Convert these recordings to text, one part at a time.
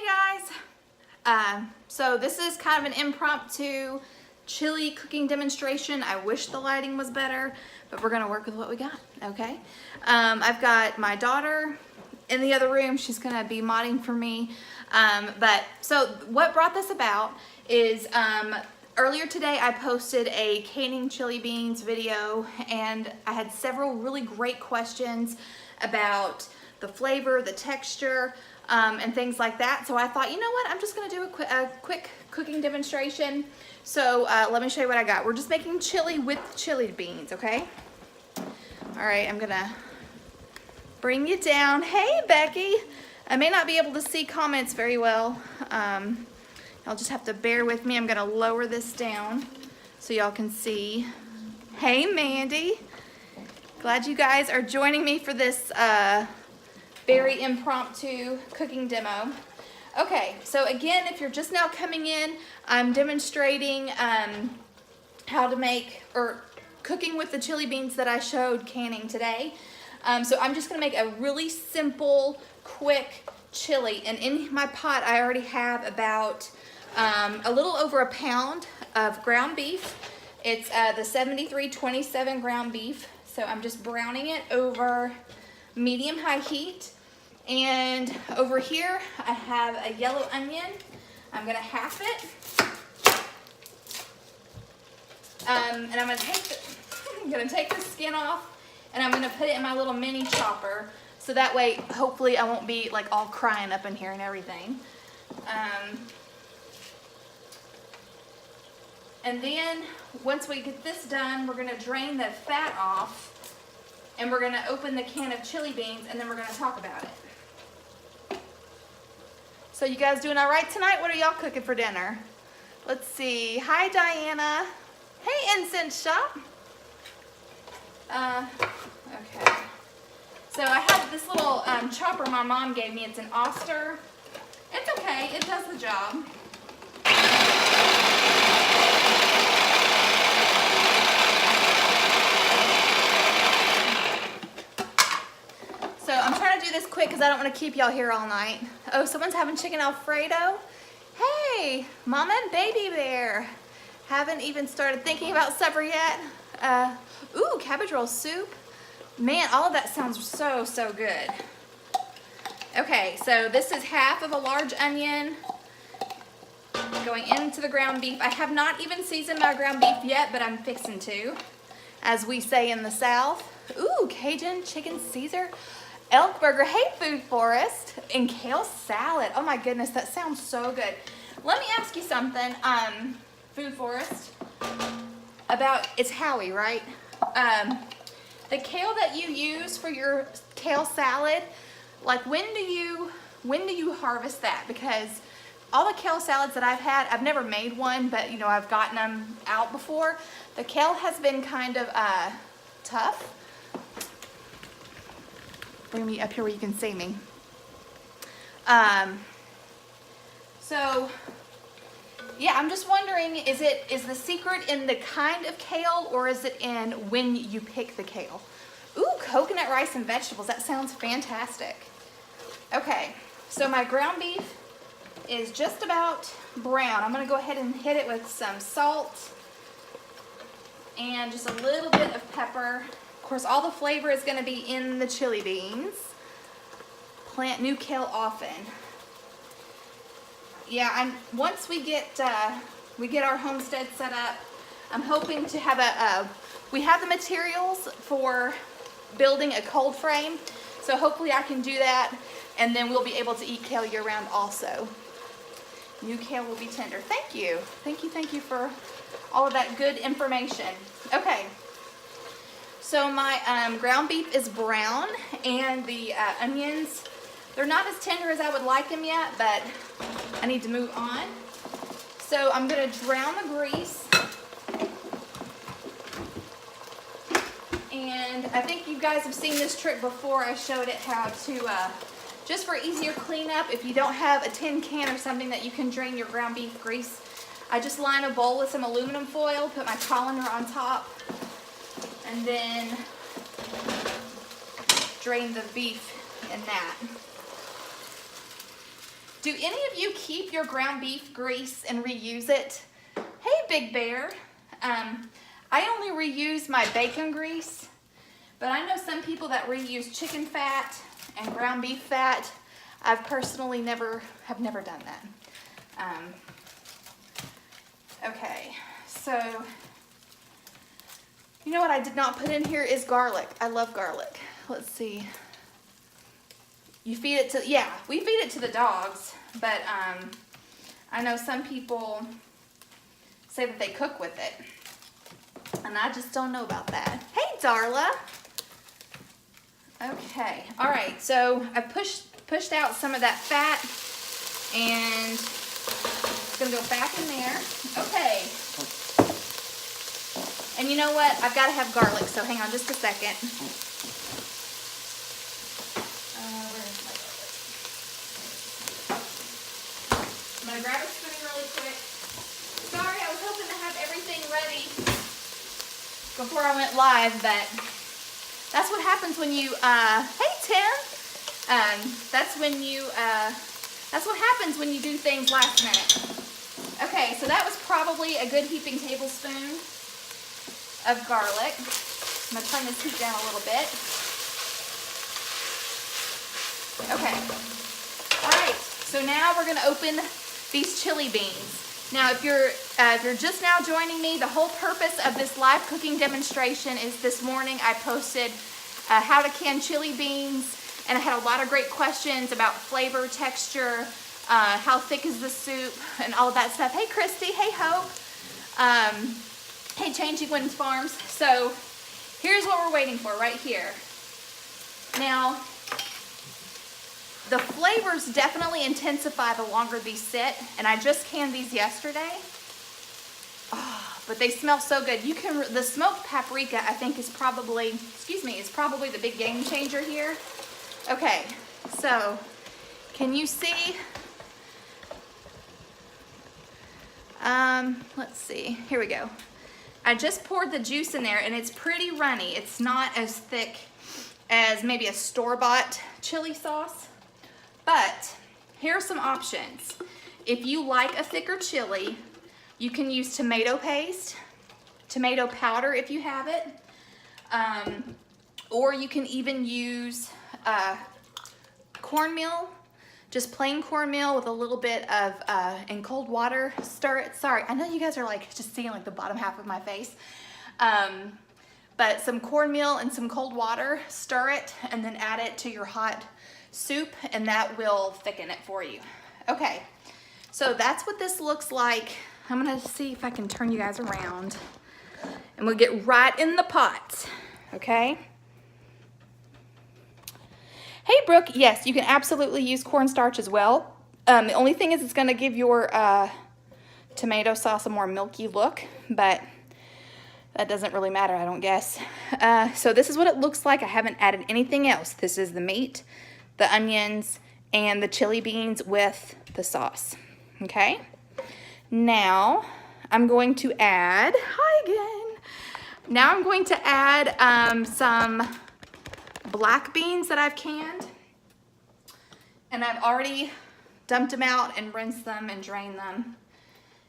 Hey guys! So this is kind of an impromptu chili cooking demonstration. I wish the lighting was better, but we're gonna work with what we got, okay? I've got my daughter in the other room. She's gonna be modding for me. So what brought this about is earlier today I posted a canning chili beans video, and I had several really great questions about the flavor, the texture, and things like that. So I thought, you know what, I'm just gonna do a quick cooking demonstration. So let me show you what I got. We're just making chili with chili beans, okay? All right, I'm gonna bring you down. Hey, Becky. I may not be able to see comments very well. I'll just have to bear with me. I'm gonna lower this down so y'all can see. Hey, Mandy. Glad you guys are joining me for this very impromptu cooking demo. Okay, so again, if you're just now coming in, I'm demonstrating how to make, or cooking with the chili beans that I showed canning today. So I'm just gonna make a really simple, quick chili. And in my pot, I already have about a little over a pound of ground beef. It's the 7327 ground beef. So I'm just browning it over medium-high heat. And over here, I have a yellow onion. I'm gonna half it. And I'm gonna take the skin off, and I'm gonna put it in my little mini chopper. So that way, hopefully I won't be like all crying up in here and everything. And then once we get this done, we're gonna drain the fat off, and we're gonna open the can of chili beans, and then we're gonna talk about it. So you guys doing all right tonight? What are y'all cooking for dinner? Let's see. Hi, Diana. Hey, Incense Shop. Okay. So I have this little chopper my mom gave me. It's an Oster. It's okay. It does the job. So I'm trying to do this quick because I don't want to keep y'all here all night. Oh, someone's having chicken Alfredo. Hey, Mama and Baby Bear. Haven't even started thinking about supper yet. Ooh, cabbage roll soup. Man, all of that sounds so, so good. Okay, so this is half of a large onion going into the ground beef. I have not even seasoned my ground beef yet, but I'm fixing to, as we say in the South. Ooh, Cajun chicken Caesar. Elk burger. Hey, Food Forest. And kale salad. Oh my goodness, that sounds so good. Let me ask you something, Food Forest, about, it's Howie, right? The kale that you use for your kale salad, like when do you harvest that? Because all the kale salads that I've had, I've never made one, but you know, I've gotten them out before. The kale has been kind of tough. Bring me up here where you can see me. So yeah, I'm just wondering, is the secret in the kind of kale, or is it in when you pick the kale? Ooh, coconut rice and vegetables. That sounds fantastic. Okay, so my ground beef is just about brown. I'm gonna go ahead and hit it with some salt and just a little bit of pepper. Of course, all the flavor is gonna be in the chili beans. Plant new kale often. Yeah, once we get our homestead set up, I'm hoping to have we have the materials for building a cold frame, so hopefully I can do that, and then we'll be able to eat kale year round also. New kale will be tender. Thank you. Thank you for all of that good information. Okay, so my ground beef is brown, and the onions, they're not as tender as I would like them yet, but I need to move on. So I'm gonna drown the grease. And I think you guys have seen this trick before. I showed it how to, just for easier cleanup, if you don't have a tin can or something that you can drain your ground beef grease, I just line a bowl with some aluminum foil, put my colander on top, and then drain the beef in that. Do any of you keep your ground beef grease and reuse it? Hey, Big Bear. I only reuse my bacon grease, but I know some people that reuse chicken fat and ground beef fat. I've personally never done that. Okay, so you know what I did not put in here is garlic. I love garlic. Let's see. You feed it to, yeah, we feed it to the dogs, but I know some people say that they cook with it, and I just don't know about that. Hey, Darla. Okay, all right, so I pushed out some of that fat, and it's gonna go back in there. Okay. And you know what? I've got to have garlic, so hang on just a second. Where is my garlic? I'm gonna grab a spoon really quick. Sorry, I was hoping to have everything ready before I went live, but that's what happens when you, hey Tim! That's what happens when you do things last minute. Okay, so that was probably a good heaping tablespoon of garlic. I'm gonna turn this heat down a little bit. Okay. All right, so now we're gonna open these chili beans. Now, if you're just now joining me, the whole purpose of this live cooking demonstration is this morning I posted how to can chili beans, and I had a lot of great questions about flavor, texture, how thick is the soup, and all of that stuff. Hey, Christy. Hey, Hope. Hey, Changing Winds Farms. So here's what we're waiting for right here. Now, the flavors definitely intensify the longer these sit, and I just canned these yesterday. Oh, but they smell so good. The smoked paprika, I think, is probably the big game changer here. Okay, so can you see? Let's see. Here we go. I just poured the juice in there, and it's pretty runny. It's not as thick as maybe a store-bought chili sauce, but here are some options. If you like a thicker chili, you can use tomato paste, tomato powder if you have it, or you can even use cornmeal, just plain cornmeal with a little bit of, in cold water, stir it. Sorry, I know you guys are like just seeing like the bottom half of my face. But some cornmeal and some cold water, stir it, and then add it to your hot soup, and that will thicken it for you. Okay, so that's what this looks like. I'm gonna see if I can turn you guys around, and we'll get right in the pot, okay? Hey, Brooke, yes, you can absolutely use cornstarch as well. The only thing is it's gonna give your tomato sauce a more milky look, but that doesn't really matter, I don't guess. So this is what it looks like. I haven't added anything else. This is the meat, the onions, and the chili beans with the sauce, okay? Now, I'm going to add, hi again. Now I'm going to add some black beans that I've canned, and I've already dumped them out and rinsed them and drained them,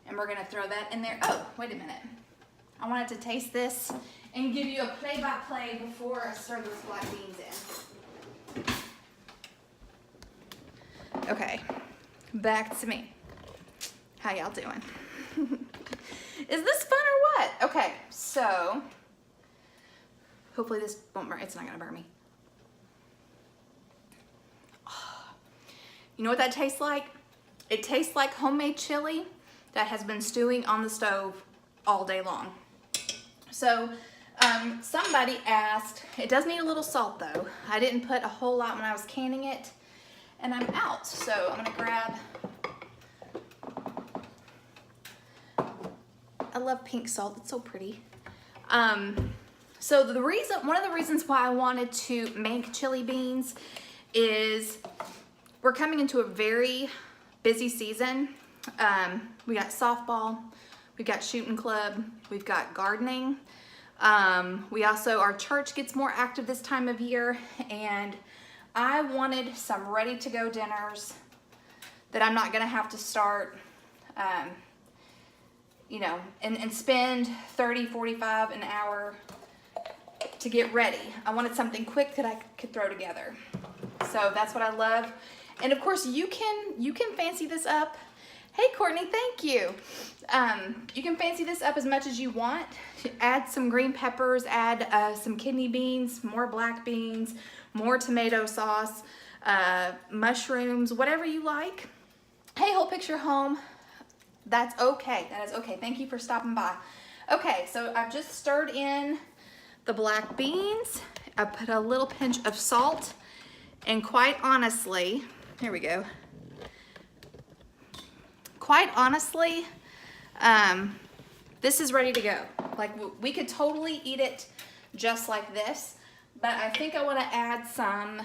and we're gonna throw that in there. Oh, wait a minute. I wanted to taste this and give you a play-by-play before I stir those black beans in. Okay, back to me. How y'all doing? Is this fun or what? Okay, so hopefully this won't burn. It's not gonna burn me. You know what that tastes like? It tastes like homemade chili that has been stewing on the stove all day long. So somebody asked, it does need a little salt though. I didn't put a whole lot when I was canning it, and I'm out. So I'm gonna grab, I love pink salt, it's so pretty. So one of the reasons why I wanted to make chili beans is we're coming into a very busy season. We got softball, we've got shooting club, we've got gardening. Our church gets more active this time of year, and I wanted some ready to go dinners that I'm not gonna have to start, you know, and spend 30, 45 an hour to get ready. I wanted something quick that I could throw together. So that's what I love. And of course you can fancy this up. Hey Courtney, thank you. You can fancy this up as much as you want. Add some green peppers, add some kidney beans, more black beans, more tomato sauce, mushrooms, whatever you like. Hey, Whole Picture Home, that's okay. That is okay. Thank you for stopping by. Okay, so I've just stirred in the black beans. I put a little pinch of salt, and quite honestly, here we go. Quite honestly, this is ready to go. Like, we could totally eat it just like this, but I think I want to add some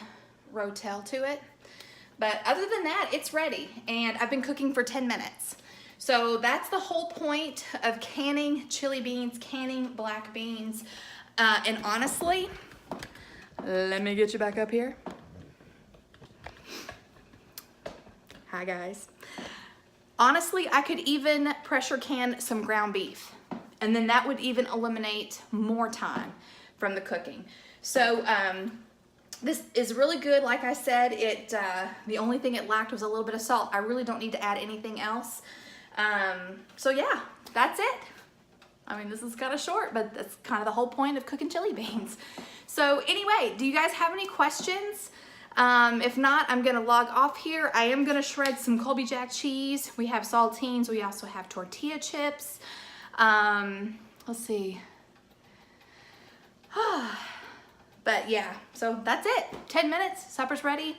Rotel to it. But other than that, it's ready, and I've been cooking for 10 minutes. So that's the whole point of canning chili beans, canning black beans. And honestly, let me get you back up here. Hi guys. Honestly, I could even pressure can some ground beef, and then that would even eliminate more time from the cooking. So this is really good. Like I said, the only thing it lacked was a little bit of salt. I really don't need to add anything else. So yeah, that's it. I mean, this is kind of short, but that's kind of the whole point of cooking chili beans. So anyway, do you guys have any questions? If not, I'm gonna log off here. I am gonna shred some Colby Jack cheese. We have saltines. We also have tortilla chips. Let's see. But yeah, so that's it. 10 minutes, supper's ready.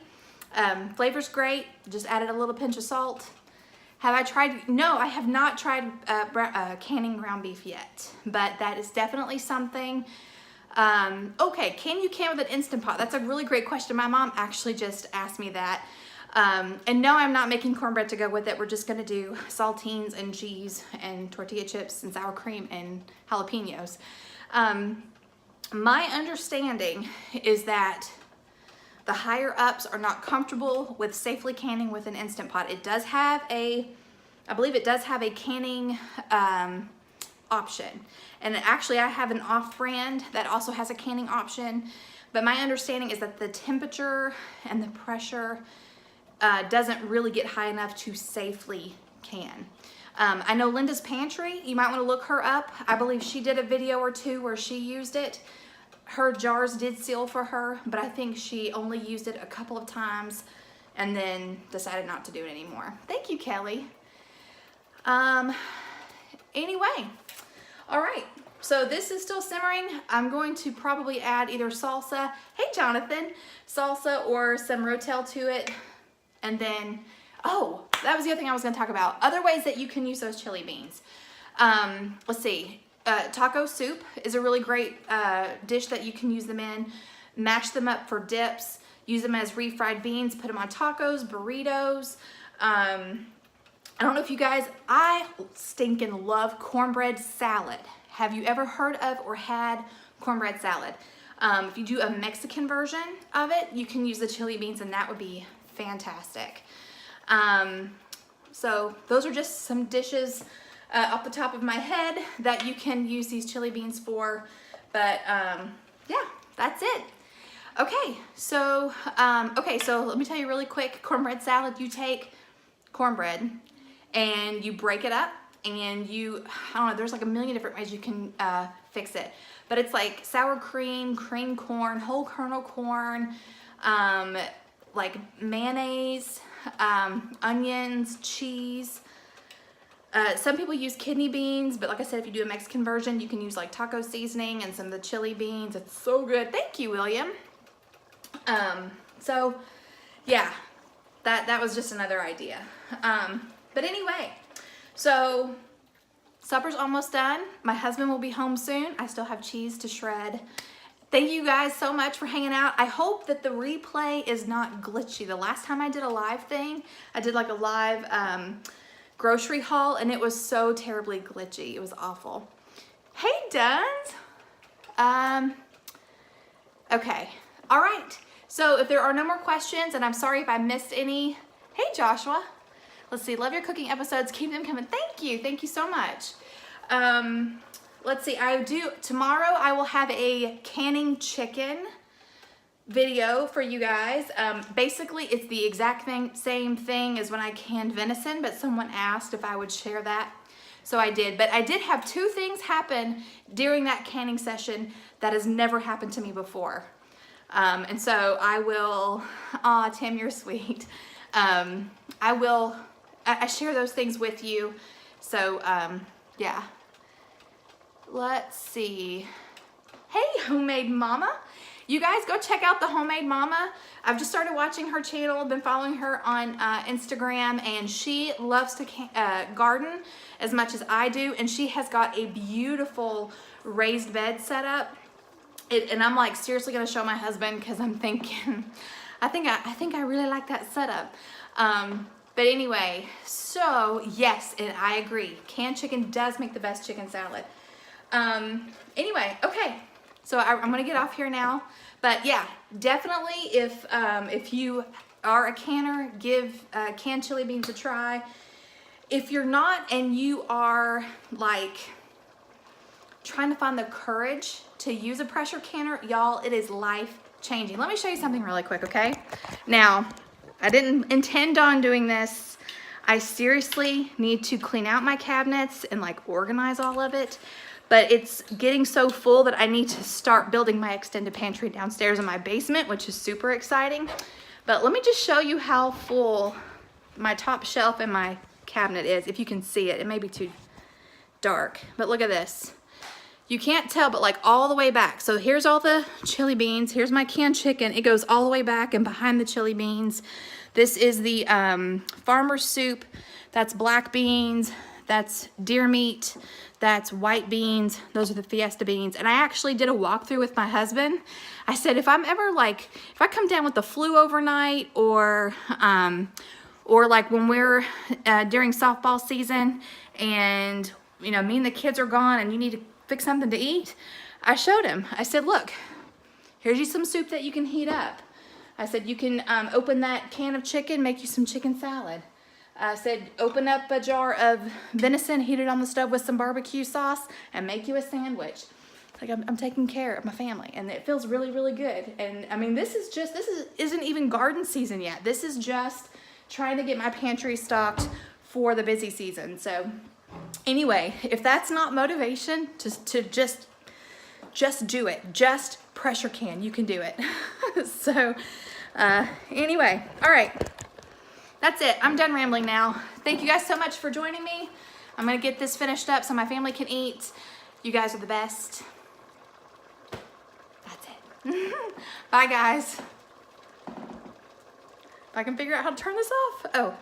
Flavor's great. Just added a little pinch of salt. Have I tried? No, I have not tried canning ground beef yet, but that is definitely something. Okay, can you can with an Instant Pot? That's a really great question. My mom actually just asked me that. And no, I'm not making cornbread to go with it. We're just gonna do saltines and cheese and tortilla chips and sour cream and jalapenos. My understanding is that the higher ups are not comfortable with safely canning with an Instant Pot. It does have I believe it does have a canning option. And actually I have an off-brand that also has a canning option, but my understanding is that the temperature and the pressure doesn't really get high enough to safely can. I know Linda's Pantry, you might want to look her up. I believe she did a video or two where she used it. Her jars did seal for her, but I think she only used it a couple of times and then decided not to do it anymore. Thank you, Kelly. Anyway, all right, so this is still simmering. I'm going to probably add either salsa, hey Jonathan, salsa or some Rotel to it. And then, oh, that was the other thing I was gonna talk about. Other ways that you can use those chili beans. Let's see, taco soup is a really great dish that you can use them in. Mash them up for dips, use them as refried beans, put them on tacos, burritos. I don't know if you guys, I stinking love cornbread salad. Have you ever heard of or had cornbread salad? If you do a Mexican version of it, you can use the chili beans and that would be fantastic. So those are just some dishes off the top of my head that you can use these chili beans for. But yeah, that's it. Okay, so let me tell you really quick, cornbread salad, you take cornbread and you break it up and I don't know, there's like a million different ways you can fix it. But it's like sour cream, cream corn, whole kernel corn, like mayonnaise, onions, cheese. Some people use kidney beans, but like I said, if you do a Mexican version, you can use like taco seasoning and some of the chili beans. It's so good. Thank you, William. So yeah, that was just another idea. But anyway, so supper's almost done. My husband will be home soon. I still have cheese to shred. Thank you guys so much for hanging out. I hope that the replay is not glitchy. The last time I did a live thing, I did like a live grocery haul and it was so terribly glitchy. It was awful. Hey, Duns. Okay, all right. So if there are no more questions, and I'm sorry if I missed any. Hey, Joshua. Let's see, love your cooking episodes. Keep them coming. Thank you. Thank you so much. Let's see, tomorrow I will have a canning chicken video for you guys. Basically, it's the exact same thing as when I canned venison, but someone asked if I would share that. So I did, but I did have 2 things happen during that canning session that has never happened to me before. And so I will, aw, Tim, you're sweet. I share those things with you. So, yeah. Let's see. Hey, Homemade Mama. You guys go check out the Homemade Mama. I've just started watching her channel, been following her on Instagram, and she loves to garden as much as I do, and she has got a beautiful raised bed set up. And I'm like seriously gonna show my husband because I'm thinking, I think I really like that setup. But anyway, so yes, and I agree. Canned chicken does make the best chicken salad. Anyway, okay. So I'm gonna get off here now, but yeah, definitely if you are a canner, give canned chili beans a try. If you're not and you are like trying to find the courage to use a pressure canner, y'all, it is life changing. Let me show you something really quick, okay? Now, I didn't intend on doing this. I seriously need to clean out my cabinets and like organize all of it. But it's getting so full that I need to start building my extended pantry downstairs in my basement, which is super exciting. But let me just show you how full my top shelf and my cabinet is. If you can see it, it may be too dark, but look at this. You can't tell, but like all the way back. So here's all the chili beans. Here's my canned chicken. It goes all the way back and behind the chili beans. This is the farmer's soup. That's black beans. That's deer meat. That's white beans. Those are the Fiesta beans. And I actually did a walkthrough with my husband. I said, if I'm ever like, if I come down with the flu overnight or like when we're during softball season and, you know, me and the kids are gone and you need to fix something to eat, I showed him. I said, look, here's you some soup that you can heat up. I said, you can open that can of chicken, make you some chicken salad. I said, open up a jar of venison, heat it on the stove with some barbecue sauce, and make you a sandwich. Like I'm taking care of my family, and it feels really, really good. And I mean, this isn't even garden season yet. This is just trying to get my pantry stocked for the busy season. So anyway, if that's not motivation to just do it, just pressure can, you can do it. So anyway, all right. That's it. I'm done rambling now. Thank you guys so much for joining me. I'm going to get this finished up so my family can eat. You guys are the best. That's it. Bye, guys. If I can figure out how to turn this off. Oh.